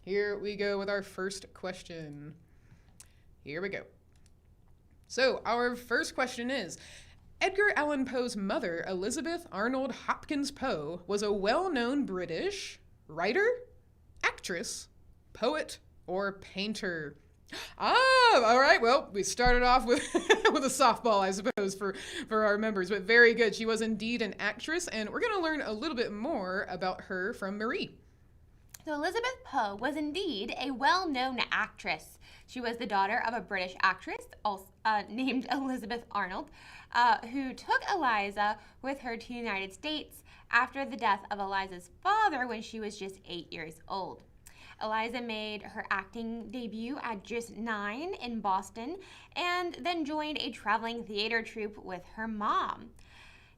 here we go with our first question. Here we go. So our first question is, Edgar Allan Poe's mother, Elizabeth Arnold Hopkins Poe, was a well-known British writer, actress, poet, or painter. All right. Well, we started off with with a softball, I suppose, for our members, but very good. She was indeed an actress, and we're going to learn a little bit more about her from Marie. So Elizabeth Poe was indeed a well-known actress. She was the daughter of a British actress named Elizabeth Arnold, who took Eliza with her to the United States after the death of Eliza's father when she was just 8 years old. Eliza made her acting debut at just 9 in Boston and then joined a traveling theater troupe with her mom.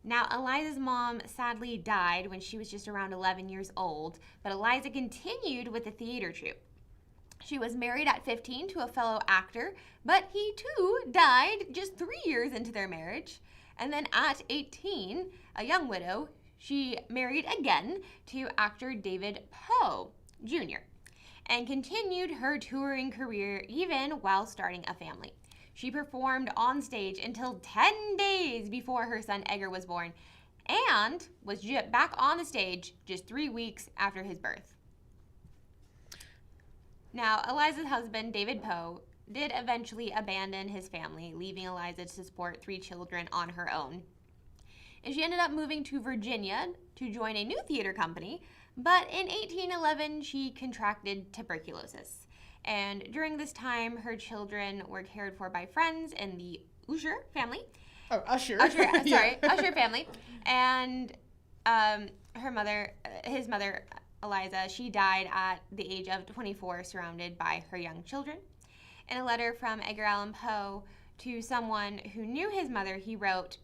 Now, Eliza's mom sadly died when she was just around 11 years old, but Eliza continued with the theater troupe. She was married at 15 to a fellow actor, but he too died just 3 years into their marriage. And then at 18, a young widow, she married again to actor David Poe Jr. and continued her touring career even while starting a family. She performed on stage until 10 days before her son Edgar was born and was back on the stage just 3 weeks after his birth. Now, Eliza's husband, David Poe, did eventually abandon his family, leaving Eliza to support 3 children on her own. And she ended up moving to Virginia to join a new theater company, but in 1811 she contracted tuberculosis. And during this time, her children were cared for by friends in the Usher family. Oh, Usher. Usher family. And his mother, Eliza, she died at the age of 24, surrounded by her young children. In a letter from Edgar Allan Poe to someone who knew his mother, he wrote,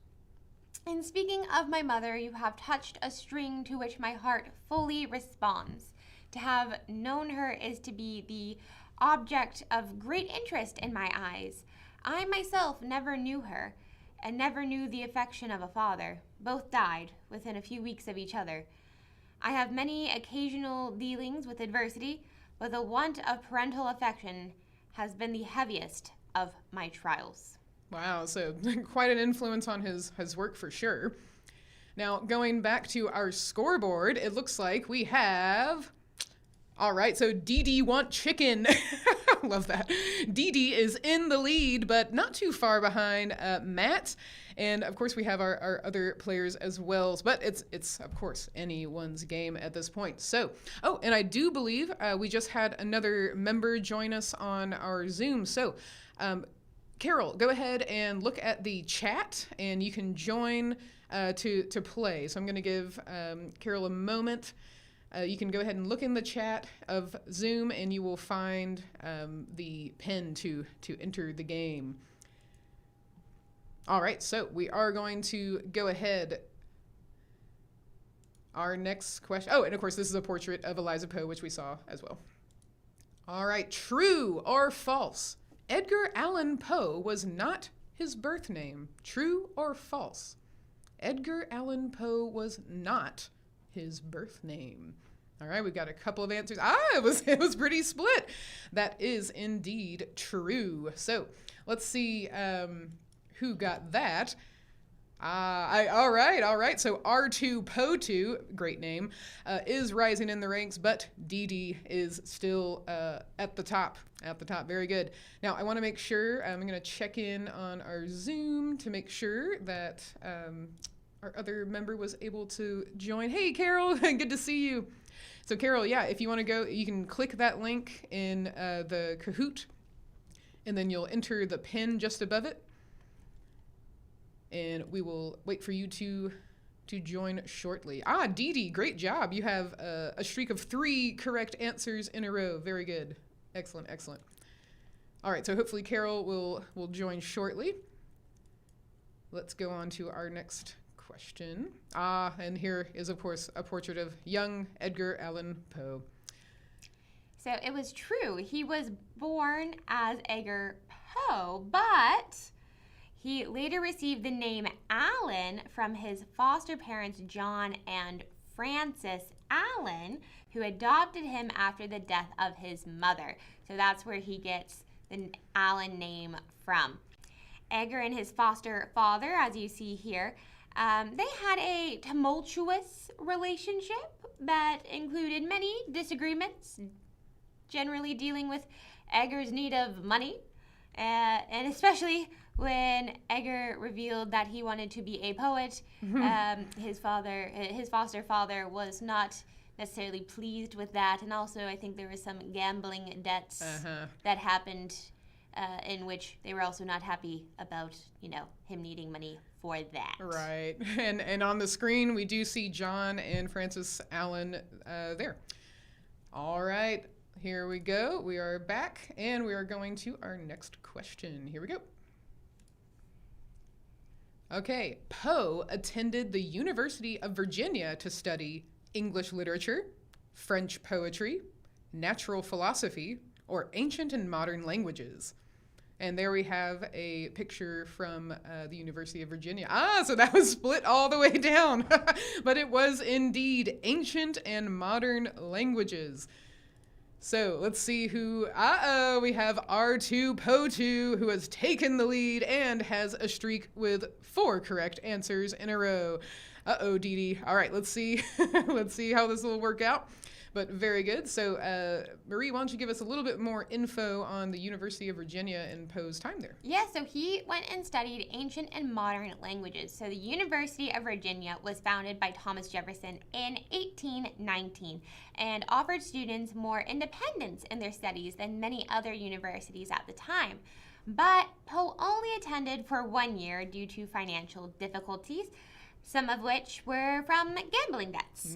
"In speaking of my mother, you have touched a string to which my heart fully responds. To have known her is to be the object of great interest in my eyes. I myself never knew her, and never knew the affection of a father. Both died within a few weeks of each other. I have many occasional dealings with adversity, but the want of parental affection has been the heaviest of my trials." Wow, so quite an influence on his work for sure. Now, going back to our scoreboard, it looks like we have... All right, so Dee Dee want chicken. Love that. Dee Dee is in the lead, but not too far behind Matt. And of course, we have our other players as well. But it's of course anyone's game at this point. So, oh, and I do believe we just had another member join us on our Zoom. So, Carol, go ahead and look at the chat, and you can join to play. So I'm going to give Carol a moment. You can go ahead and look in the chat of Zoom, and you will find the pin to enter the game. All right, so we are going to go ahead. Our next question. Oh, and of course, this is a portrait of Eliza Poe, which we saw as well. All right, true or false? Edgar Allan Poe was not his birth name. True or false? Edgar Allan Poe was not his birth name. All right, we've got a couple of answers. It was pretty split. That is indeed true. So let's see who got that. All right. So R2 Poe2, great name, is rising in the ranks, but Dee Dee is still at the top. Very good. Now, I want to make sure, I'm going to check in on our Zoom to make sure that our other member was able to join. Hey, Carol, good to see you. So, Carol, yeah, if you want to go, you can click that link in the Kahoot, and then you'll enter the pin just above it. And we will wait for you to join shortly. Dee Dee, great job. You have a streak of 3 correct answers in a row. Very good. Excellent. All right, so hopefully Carol will join shortly. Let's go on to our next question. And here is, of course, a portrait of young Edgar Allan Poe. So it was true. He was born as Edgar Poe, but he later received the name Allan from his foster parents, John and Frances Allan, who adopted him after the death of his mother. So that's where he gets the Allan name from. Edgar and his foster father, as you see here, they had a tumultuous relationship that included many disagreements, generally dealing with Edgar's need of money, and especially when Edgar revealed that he wanted to be a poet. His foster father was not necessarily pleased with that, and also I think there was some gambling debts that happened in which they were also not happy about, him needing money for that. Right. And on the screen, we do see John and Francis Allan there. All right. Here we go. We are back, and we are going to our next question. Here we go. Okay. Poe attended the University of Virginia to study English literature, French poetry, natural philosophy, or ancient and modern languages. And there we have a picture from the University of Virginia. So that was split all the way down. But it was indeed ancient and modern languages. So let's see who, we have R2-Po2, who has taken the lead and has a streak with 4 correct answers in a row. Dee Dee. All right, let's see. Let's see how this will work out. But very good. So, Marie, why don't you give us a little bit more info on the University of Virginia and Poe's time there? Yeah, so he went and studied ancient and modern languages. So the University of Virginia was founded by Thomas Jefferson in 1819 and offered students more independence in their studies than many other universities at the time. But Poe only attended for 1 year due to financial difficulties, some of which were from gambling debts.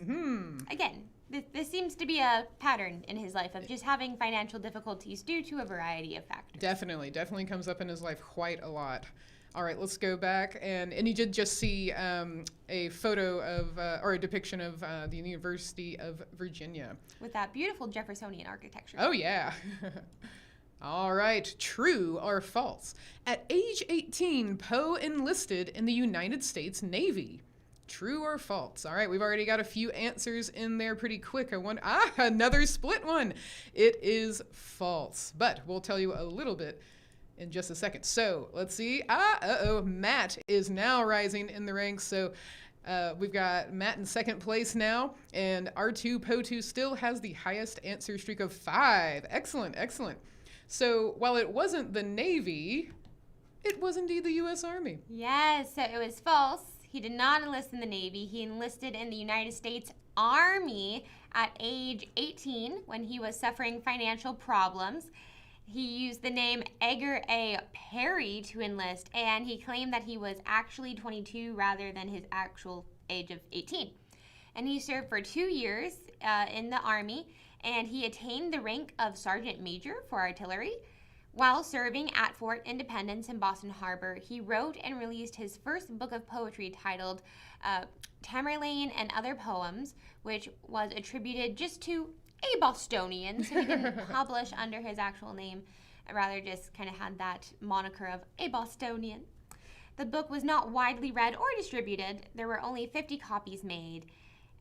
Again, this seems to be a pattern in his life of just having financial difficulties due to a variety of factors. Definitely comes up in his life quite a lot. All right, let's go back. And you did just see a photo of, or a depiction of the University of Virginia. With that beautiful Jeffersonian architecture. Oh, yeah. All right, true or false? At age 18, Poe enlisted in the United States Navy. True or false? All right, we've already got a few answers in there pretty quick. Another split one. It is false, but we'll tell you a little bit in just a second. So let's see. Matt is now rising in the ranks. So we've got Matt in second place now, and R2-Po2 still has the highest answer streak of 5. Excellent. So while it wasn't the Navy, it was indeed the U.S. Army. Yes, so it was false. He did not enlist in the Navy. He enlisted in the United States Army at age 18 when he was suffering financial problems. He used the name Edgar A. Perry to enlist, and he claimed that he was actually 22 rather than his actual age of 18. And he served for 2 years in the Army, and he attained the rank of Sergeant Major for artillery. While serving at Fort Independence in Boston Harbor, he wrote and released his first book of poetry titled Tamerlane and Other Poems, which was attributed just to a Bostonian, so he didn't publish under his actual name, rather just kind of had that moniker of a Bostonian. The book was not widely read or distributed. There were only 50 copies made,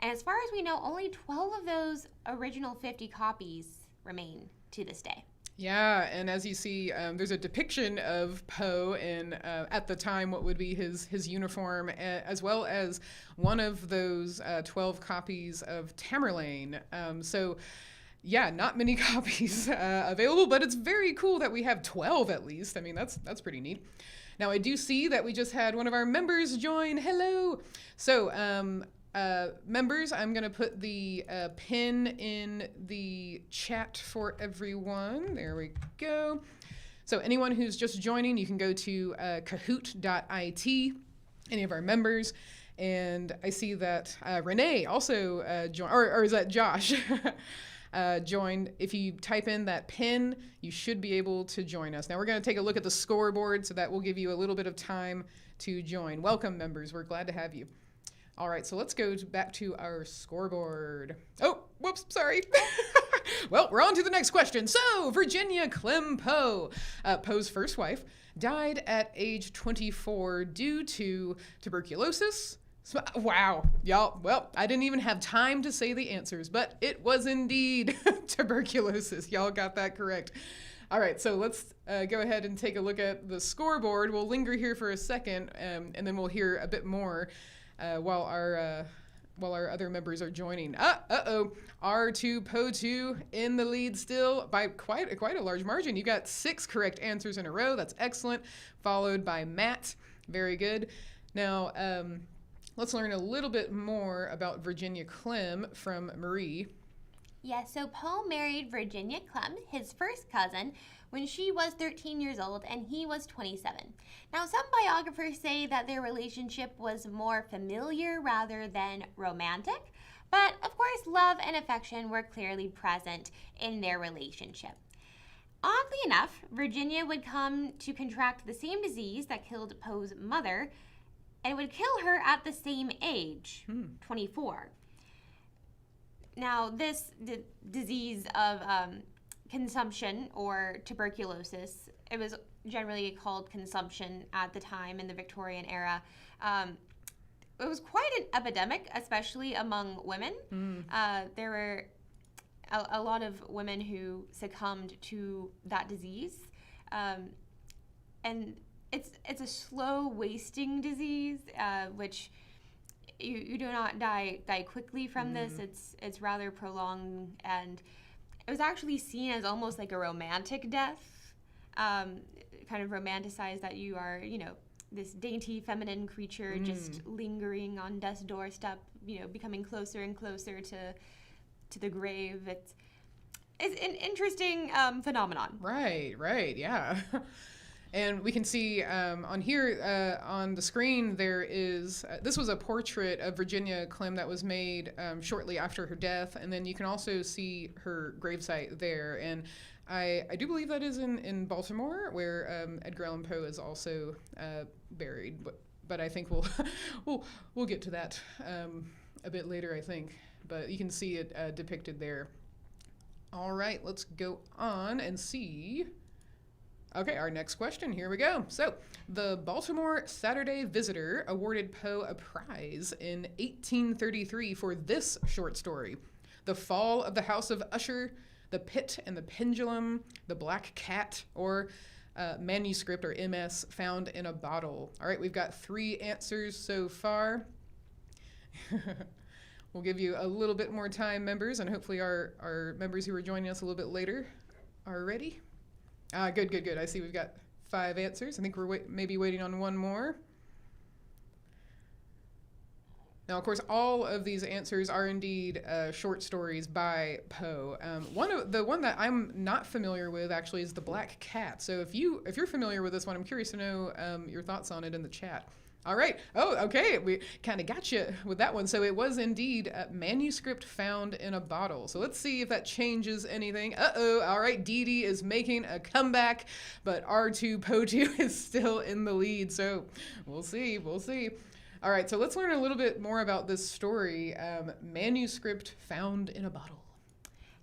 and as far as we know, only 12 of those original 50 copies remain to this day. Yeah, and as you see, there's a depiction of Poe in, at the time, what would be his uniform, as well as one of those 12 copies of Tamerlane. So, yeah, not many copies available, but it's very cool that we have 12 at least. I mean, that's pretty neat. Now, I do see that we just had one of our members join. Hello! So, members, I'm going to put the pin in the chat for everyone. There we go. So anyone who's just joining, you can go to kahoot.it, any of our members. And I see that Renee also joined, or is that Josh? Joined. If you type in that pin, you should be able to join us. Now we're going to take a look at the scoreboard, so that will give you a little bit of time to join. Welcome, members. We're glad to have you. All right, so let's go back to our scoreboard. Oh, whoops, sorry. Well, we're on to the next question. So, Virginia Clem Poe, Poe's first wife, died at age 24 due to tuberculosis, Wow, y'all. Well, I didn't even have time to say the answers, but it was indeed tuberculosis. Y'all got that correct. All right, so let's go ahead and take a look at the scoreboard. We'll linger here for a second, and then we'll hear a bit more while our other members are joining. Uh-oh. R2 Poe 2 in the lead still by quite a large margin. You got 6 correct answers in a row. That's excellent. Followed by Matt. Very good. Now, let's learn a little bit more about Virginia Clem from Marie. Yes, so Poe married Virginia Clem, his first cousin, when she was 13 years old and he was 27. Now, some biographers say that their relationship was more familiar rather than romantic, but of course, love and affection were clearly present in their relationship. Oddly enough, Virginia would come to contract the same disease that killed Poe's mother, and would kill her at the same age, 24. Now, this disease of consumption or tuberculosis, it was generally called consumption at the time in the Victorian era. It was quite an epidemic, especially among women. There were a lot of women who succumbed to that disease. And it's a slow wasting disease, which you do not die quickly from this. It's rather prolonged, and it was actually seen as almost like a romantic death, kind of romanticized that you are, this dainty feminine creature just lingering on death's doorstep, becoming closer and closer to the grave. It's an interesting phenomenon. Right, yeah. And we can see on here on the screen there is, this was a portrait of Virginia Clem that was made shortly after her death, and then you can also see her gravesite there. And I do believe that is in Baltimore, where Edgar Allan Poe is also buried. But I think we'll get to that a bit later, I think. But you can see it depicted there. All right, let's go on and see. Okay, our next question. Here we go. So, the Baltimore Saturday Visitor awarded Poe a prize in 1833 for this short story: The Fall of the House of Usher, The Pit and the Pendulum, The Black Cat, or Manuscript, or MS, Found in a Bottle. All right, we've got 3 answers so far. We'll give you a little bit more time, members, and hopefully our members who are joining us a little bit later are ready. Good. I see we've got 5 answers. I think we're maybe waiting on one more. Now, of course, all of these answers are indeed short stories by Poe. The one that I'm not familiar with actually is The Black Cat. So if you're familiar with this one, I'm curious to know your thoughts on it in the chat. All right. Oh, okay. We kind of got you with that one. So it was indeed a manuscript found in a bottle. So let's see if that changes anything. Uh-oh. All right. Dee Dee is making a comeback, but R2 Poe 2 is still in the lead. So we'll see. All right. So let's learn a little bit more about this story, manuscript found in a bottle.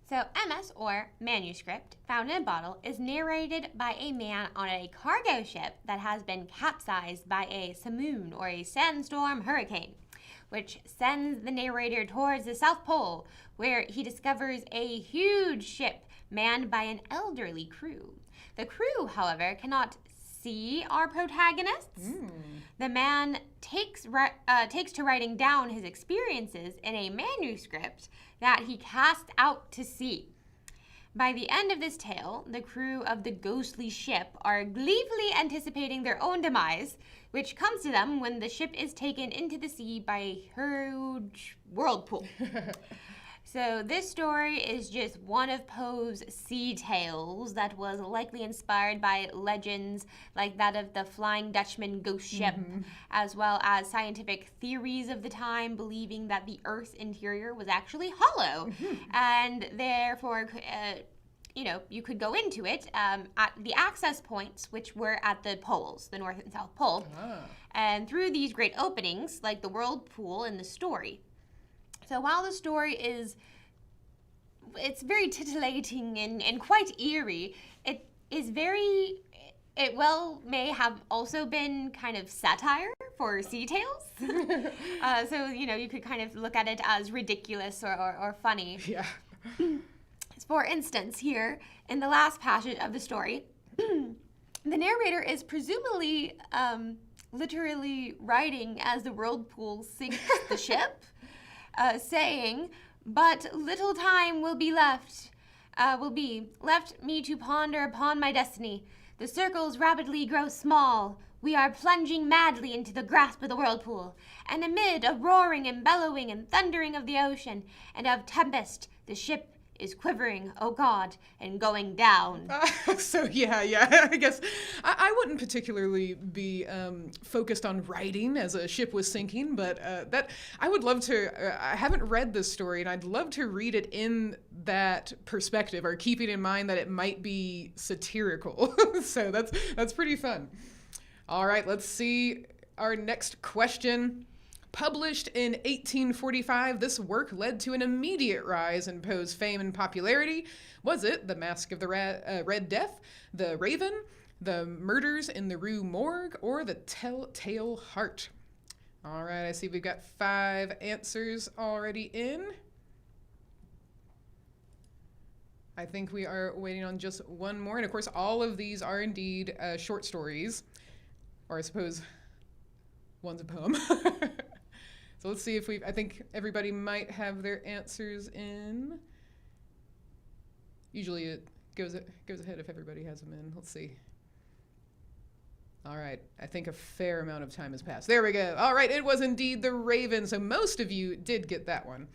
So MS, or Manuscript, Found in a Bottle, is narrated by a man on a cargo ship that has been capsized by a simoon, or a sandstorm hurricane, which sends the narrator towards the South Pole, where he discovers a huge ship manned by an elderly crew. The crew, however, cannot see our protagonists. The man takes to writing down his experiences in a manuscript that he cast out to sea. By the end of this tale, the crew of the ghostly ship are gleefully anticipating their own demise, which comes to them when the ship is taken into the sea by a huge whirlpool. So this story is just one of Poe's sea tales that was likely inspired by legends like that of the Flying Dutchman ghost ship, as well as scientific theories of the time believing that the Earth's interior was actually hollow, and therefore, you could go into it at the access points, which were at the poles, the North and South Pole, and through these great openings, like the whirlpool in the story. So while the story it's very titillating and quite eerie, it is very It may have also been kind of satire for sea tales. So, you could kind of look at it as ridiculous or funny. Yeah. For instance, here in the last passage of the story, the narrator is presumably literally writing as the whirlpool sinks the ship, saying, "But little time will be left me to ponder upon my destiny. The circles rapidly grow small. We are plunging madly into the grasp of the whirlpool, and amid a roaring and bellowing and thundering of the ocean and of tempest, the ship is quivering, oh God, and going down." So yeah, I guess I wouldn't particularly be focused on writing as a ship was sinking, but that I would love to. I haven't read this story, and I'd love to read it in that perspective, or keeping in mind that it might be satirical. So that's pretty fun. All right, let's see our next question. Published in 1845, this work led to an immediate rise in Poe's fame and popularity. Was it The Masque of the Red Death, The Raven, The Murders in the Rue Morgue, or The Telltale Heart? All right, I see we've got 5 answers already in. I think we are waiting on just one more. And of course, all of these are indeed short stories, or I suppose one's a poem. So let's see if I think everybody might have their answers in. Usually it goes ahead if everybody has them in. Let's see. All right, I think a fair amount of time has passed. There we go. All right, it was indeed The Raven. So most of you did get that one.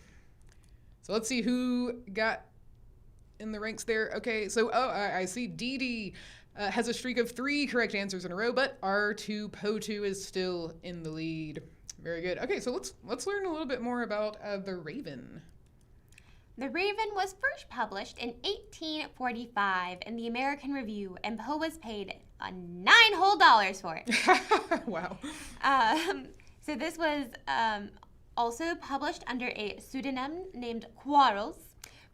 So let's see who got in the ranks there. Okay, so I see Dee Dee has a streak of 3 correct answers in a row, but R2 Poe2 is still in the lead. Very good. Okay, so let's learn a little bit more about The Raven. The Raven was first published in 1845 in the American Review, and Poe was paid $9 whole for it. Wow. So this was also published under a pseudonym named Quarles,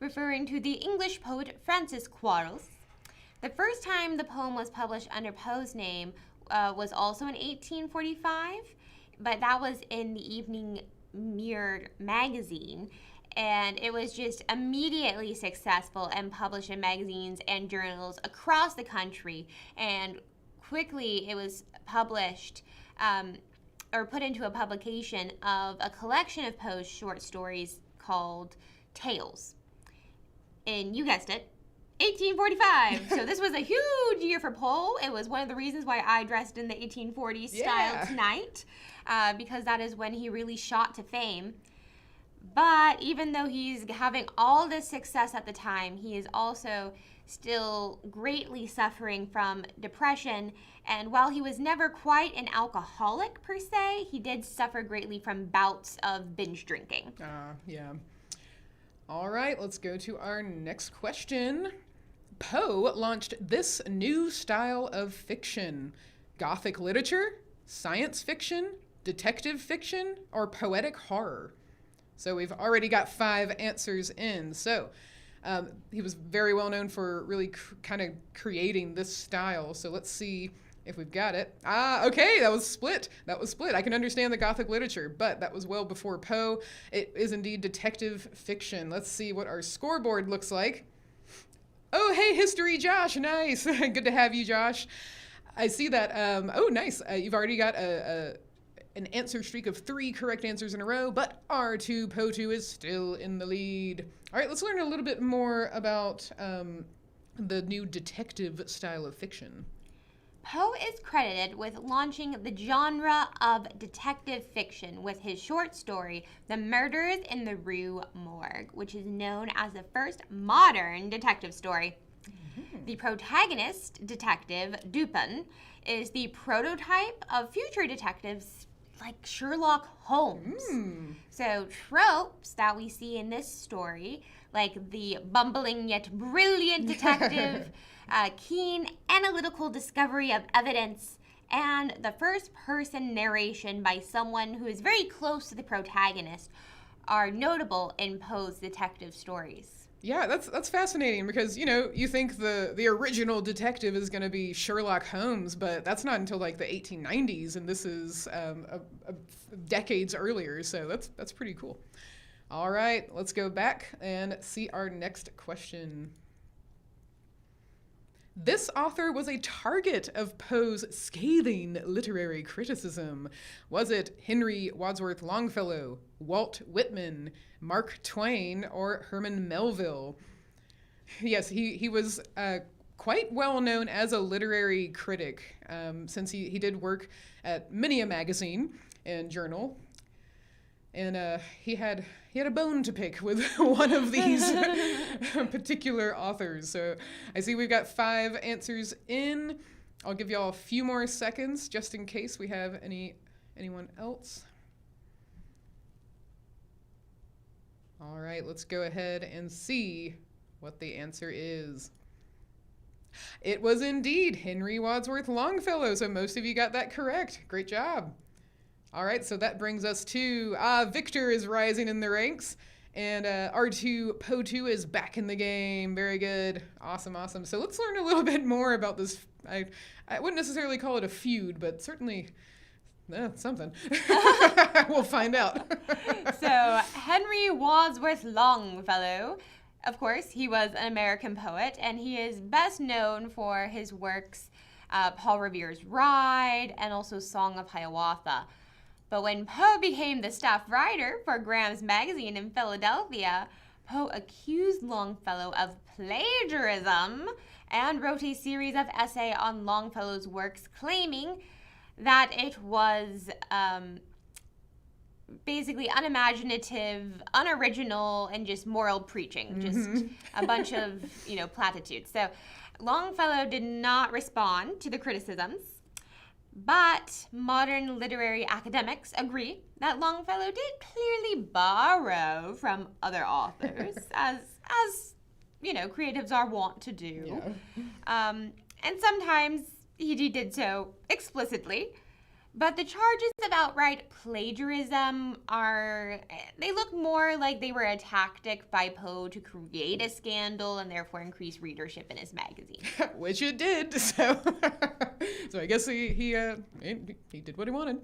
referring to the English poet Francis Quarles. The first time the poem was published under Poe's name was also in 1845, but that was in the Evening Mirror magazine, and it was just immediately successful and published in magazines and journals across the country, and quickly it was published or put into a publication of a collection of Poe's short stories called Tales. And you guessed it, 1845. So this was a huge year for Poe. It was one of the reasons why I dressed in the 1840s style tonight, because that is when he really shot to fame. But even though he's having all this success at the time, he is also still greatly suffering from depression. And while he was never quite an alcoholic per se, he did suffer greatly from bouts of binge drinking. Yeah. All right, let's go to our next question. Poe launched this new style of fiction: Gothic literature, science fiction, detective fiction, or poetic horror? So we've already got 5 answers in. So he was very well known for really kind of creating this style. So let's see if we've got it. Okay, that was split. I can understand the Gothic literature, but that was well before Poe. It is indeed detective fiction. Let's see what our scoreboard looks like. Oh, hey, history, Josh. Nice. Good to have you, Josh. I see that. Oh, nice. You've already got an answer streak of 3 correct answers in a row, but R2 Poe2 is still in the lead. All right, let's learn a little bit more about the new detective style of fiction. Poe is credited with launching the genre of detective fiction with his short story, The Murders in the Rue Morgue, which is known as the first modern detective story. Mm-hmm. The protagonist, Detective Dupin, is the prototype of future detectives like Sherlock Holmes. So tropes that we see in this story, like the bumbling yet brilliant detective, keen analytical discovery of evidence, and the first-person narration by someone who is very close to the protagonist, are notable in Poe's detective stories. Yeah, that's fascinating because, you think the original detective is going to be Sherlock Holmes, but that's not until like the 1890s, and this is decades earlier, so that's pretty cool. All right, let's go back and see our next question. This author was a target of Poe's scathing literary criticism. Was it Henry Wadsworth Longfellow, Walt Whitman, Mark Twain, or Herman Melville? Yes, he was quite well known as a literary critic, since he did work at many a magazine and journal. And he had a bone to pick with one of these particular authors. So I see we've got 5 answers in. I'll give y'all a few more seconds just in case we have anyone else. All right, let's go ahead and see what the answer is. It was indeed Henry Wadsworth Longfellow, so most of you got that correct. Great job. All right, so that brings us to Victor is rising in the ranks, and R2 Poe 2 is back in the game. Very good. Awesome. So let's learn a little bit more about this. I wouldn't necessarily call it a feud, but certainly something. We'll find out. So Henry Wadsworth Longfellow, of course, he was an American poet, and he is best known for his works Paul Revere's Ride and also Song of Hiawatha. But when Poe became the staff writer for Graham's magazine in Philadelphia, Poe accused Longfellow of plagiarism and wrote a series of essays on Longfellow's works, claiming that it was basically unimaginative, unoriginal, and just moral preaching, just a bunch of, platitudes. So Longfellow did not respond to the criticisms, but modern literary academics agree that Longfellow did clearly borrow from other authors, as creatives are wont to do. Yeah. And sometimes he did so explicitly. But the charges of outright plagiarism they look more like they were a tactic by Poe to create a scandal and therefore increase readership in his magazine. Which it did, so I guess he did what he wanted.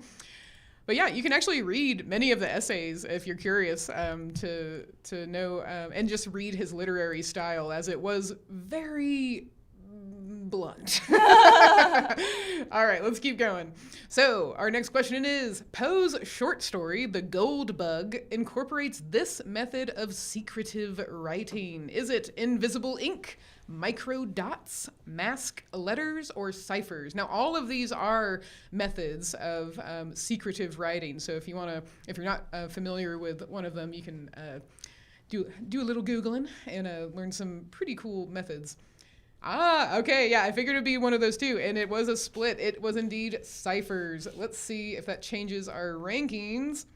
But yeah, you can actually read many of the essays if you're curious to know, and just read his literary style, as it was very blunt. All right, let's keep going. So our next question is, Poe's short story, The Gold Bug, incorporates this method of secretive writing. Is it invisible ink, micro dots, mask letters, or ciphers? Now, all of these are methods of secretive writing. So if you're not familiar with one of them, you can do a little Googling and learn some pretty cool methods. Okay, yeah, I figured it'd be one of those two, and it was a split. It was indeed ciphers. Let's see if that changes our rankings.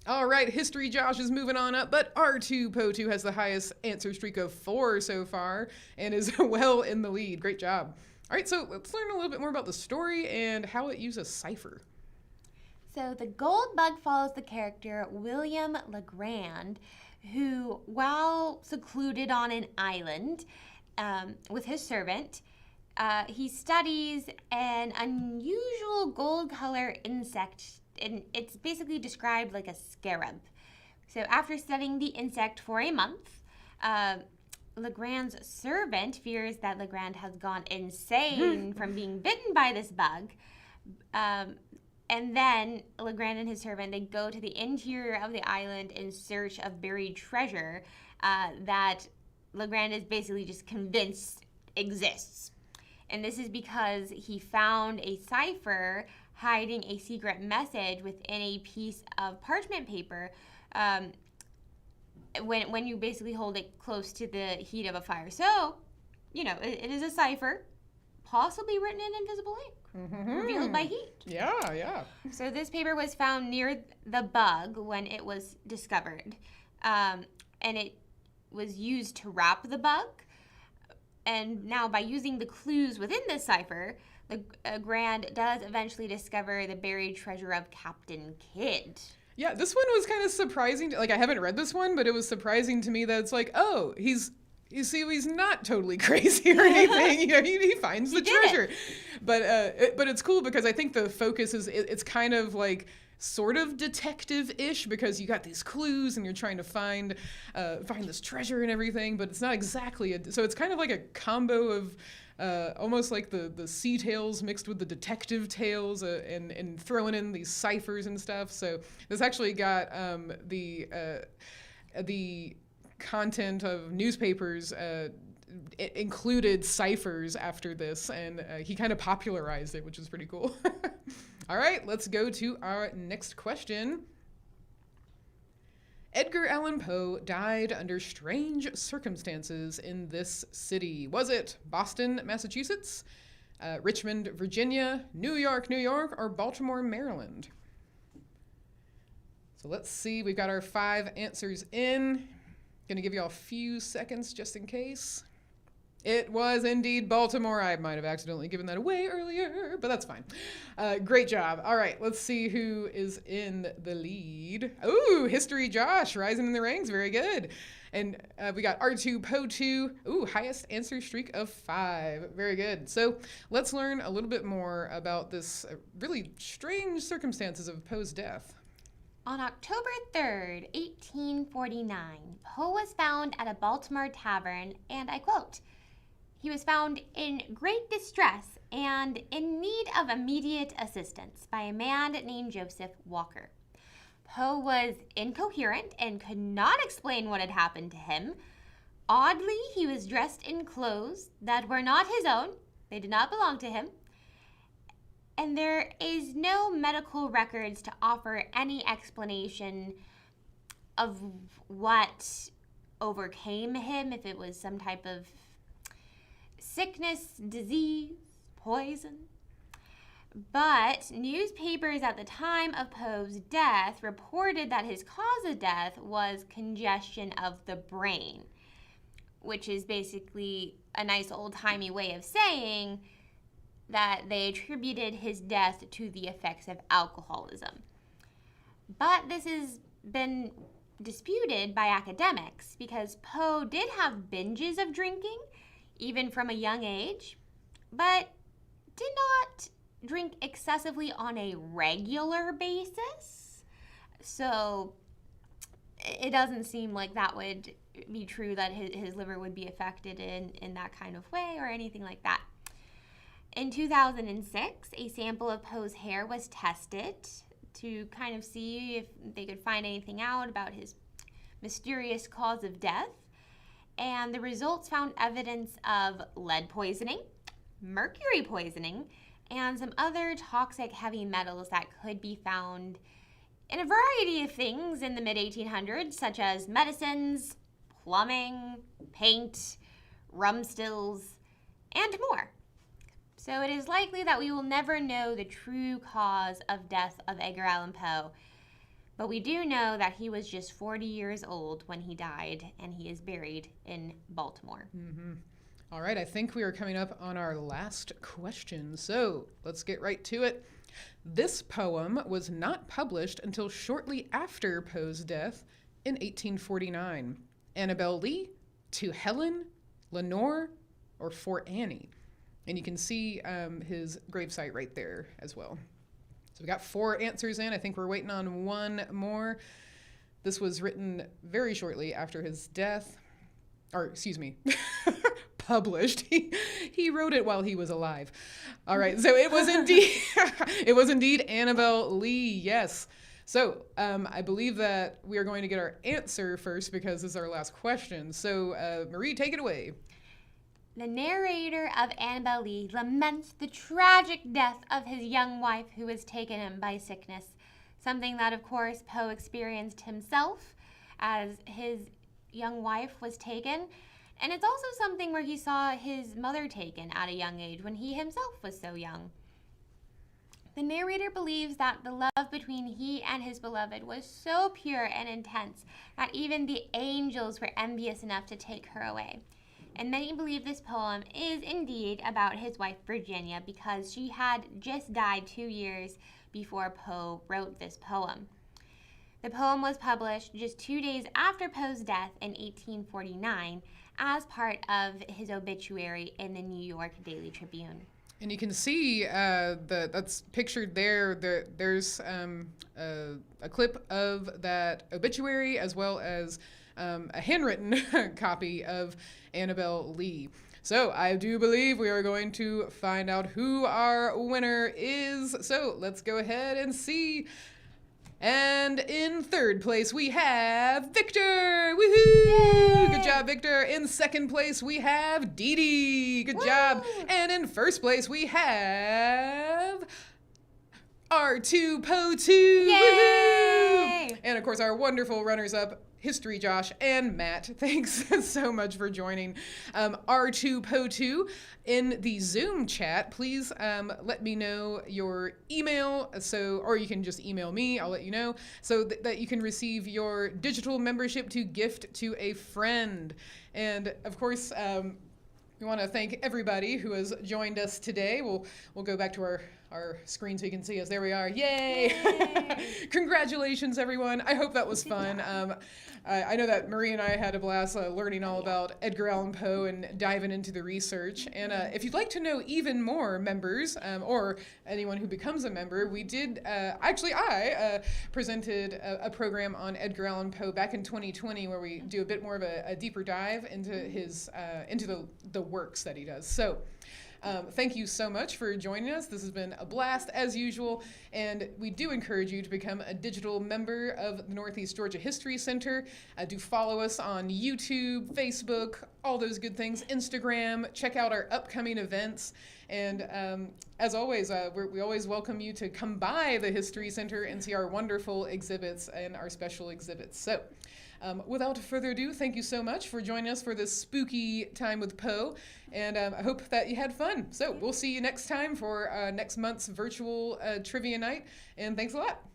All right, History Josh is moving on up, but R2 Poe 2 has the highest answer streak of 4 so far and is well in the lead. Great job. All right, so let's learn a little bit more about the story and how it uses cipher. So The Gold Bug follows the character William Legrand, who, while secluded on an island, with his servant, he studies an unusual gold-color insect, and it's basically described like a scarab. So after studying the insect for a month, Legrand's servant fears that Legrand has gone insane from being bitten by this bug. And then Legrand and his servant, they go to the interior of the island in search of buried treasure that Legrand is basically just convinced exists. And this is because he found a cipher hiding a secret message within a piece of parchment paper when you basically hold it close to the heat of a fire. So, it is a cipher, possibly written in invisible ink, revealed by heat. Yeah. So this paper was found near the bug when it was discovered. And it was used to wrap the bug, and now by using the clues within this cipher, Legrand does eventually discover the buried treasure of Captain Kidd. Yeah, this one was kind of surprising. Like, I haven't read this one, but it was surprising to me that it's like, oh, he's not totally crazy or anything. He finds the treasure. But it's cool because I think the focus is, it's kind of like sort of detective-ish, because you got these clues and you're trying to find this treasure and everything, but it's not exactly so it's kind of like a combo of almost like the sea tales mixed with the detective tales, and throwing in these ciphers and stuff. So this actually got the content of newspapers it included ciphers after this, and he kind of popularized it, which is pretty cool. All right, let's go to our next question. Edgar Allan Poe died under strange circumstances in this city. Was it Boston, Massachusetts, Richmond, Virginia, New York, or Baltimore, Maryland? So let's see. We've got our 5 answers in. Gonna give you all a few seconds just in case. It was indeed Baltimore. I might have accidentally given that away earlier, but that's fine. Great job. All right, let's see who is in the lead. Ooh, History Josh, rising in the ranks. Very good. And we got R2, Poe 2. Ooh, highest answer streak of 5. Very good. So let's learn a little bit more about this really strange circumstances of Poe's death. On October 3rd, 1849, Poe was found at a Baltimore tavern, and I quote, "He was found in great distress and in need of immediate assistance by a man named Joseph Walker. Poe was incoherent and could not explain what had happened to him. Oddly, he was dressed in clothes that were not his own. They did not belong to him. And there is no medical records to offer any explanation of what overcame him, if it was some type of sickness, disease, poison. But newspapers at the time of Poe's death reported that his cause of death was congestion of the brain, which is basically a nice old-timey way of saying that they attributed his death to the effects of alcoholism. But this has been disputed by academics because Poe did have binges of drinking, even from a young age, but did not drink excessively on a regular basis. So it doesn't seem like that would be true, that his liver would be affected in that kind of way or anything like that. In 2006, a sample of Poe's hair was tested to kind of see if they could find anything out about his mysterious cause of death. And the results found evidence of lead poisoning, mercury poisoning, and some other toxic heavy metals that could be found in a variety of things in the mid-1800s, such as medicines, plumbing, paint, rum stills, and more. So it is likely that we will never know the true cause of death of Edgar Allan Poe, but we do know that he was just 40 years old when he died, and he is buried in Baltimore. Mm-hmm. All right, I think we are coming up on our last question, so let's get right to it. This poem was not published until shortly after Poe's death in 1849. Annabel Lee, To Helen, Lenore, or For Annie? And you can see his gravesite right there as well. So we got 4 answers in. I think we're waiting on one more. This was written very shortly after his death. Or, excuse me, published. He wrote it while he was alive. All right, so it was indeed Annabel Lee, yes. So I believe that we are going to get our answer first because this is our last question. So Marie, take it away. The narrator of Annabel Lee laments the tragic death of his young wife who was taken in by sickness, something that, of course, Poe experienced himself as his young wife was taken. And it's also something where he saw his mother taken at a young age when he himself was so young. The narrator believes that the love between he and his beloved was so pure and intense that even the angels were envious enough to take her away. And many believe this poem is indeed about his wife Virginia because she had just died 2 years before Poe wrote this poem. The poem was published just 2 days after Poe's death in 1849 as part of his obituary in the New York Daily Tribune. And you can see that's pictured there. There's a clip of that obituary as well as a handwritten copy of Annabel Lee. So I do believe we are going to find out who our winner is. So let's go ahead and see. And in third place, we have Victor. Woohoo! Yay! Good job, Victor. In second place, we have Dee Dee. Good job. And in first place, we have R2 Poe 2. Yay! Woohoo! And of course, our wonderful runners-up, History Josh and Matt. Thanks so much for joining. R2 Poe 2 in the Zoom chat. Please let me know your email, or you can just email me. I'll let you know so that you can receive your digital membership to gift to a friend. And of course, we want to thank everybody who has joined us today. We'll go back to our screen so you can see us. There we are. Yay! Yay! Congratulations, everyone. I hope that was fun. I know that Marie and I had a blast learning all about Edgar Allan Poe and diving into the research. And if you'd like to know even more, members, or anyone who becomes a member, we did, I presented a program on Edgar Allan Poe back in 2020 where we do a bit more of a deeper dive into his, into the works that he does. So thank you so much for joining us. This has been a blast as usual, and we do encourage you to become a digital member of the Northeast Georgia History Center. Do follow us on YouTube, Facebook, all those good things, Instagram. Check out our upcoming events. And as always, we always welcome you to come by the History Center and see our wonderful exhibits and our special exhibits. So without further ado, thank you so much for joining us for this spooky time with Poe, and I hope that you had fun. So we'll see you next time for next month's virtual trivia night, and thanks a lot.